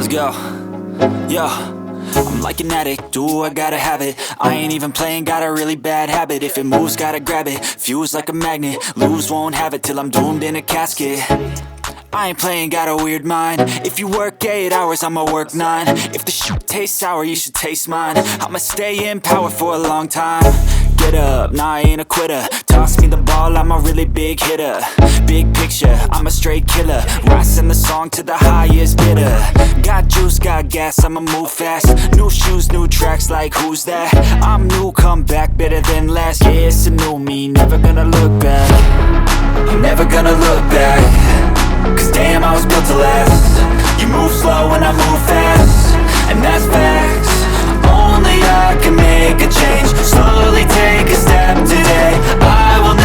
Let's go. Yo, I'm like an addict, do I gotta have it. I ain't even playing, got a really bad habit. If it moves, gotta grab it, fuse like a magnet. Lose, won't have it till I'm doomed in a casket. I ain't playing, got a weird mind. If you work 8 hours, I'ma work 9. If the shit tastes sour, you should taste mine. I'ma stay in power for a long time. Get up, nah, I ain't a quitter. Toss me the ball, I'm a really big hitter. Big picture, I'm a straight killer. Rising the song to the highest bidder. Got juice, got gas, I'ma move fast. New shoes, new tracks, like who's that? I'm new, come back, better than last. Yeah, it's a new me, never gonna look back. I'm never gonna look back. Cause damn, I was built to last. You move slow and I move fast, and that's facts. Only I can make a change. Slowly take a step today. I will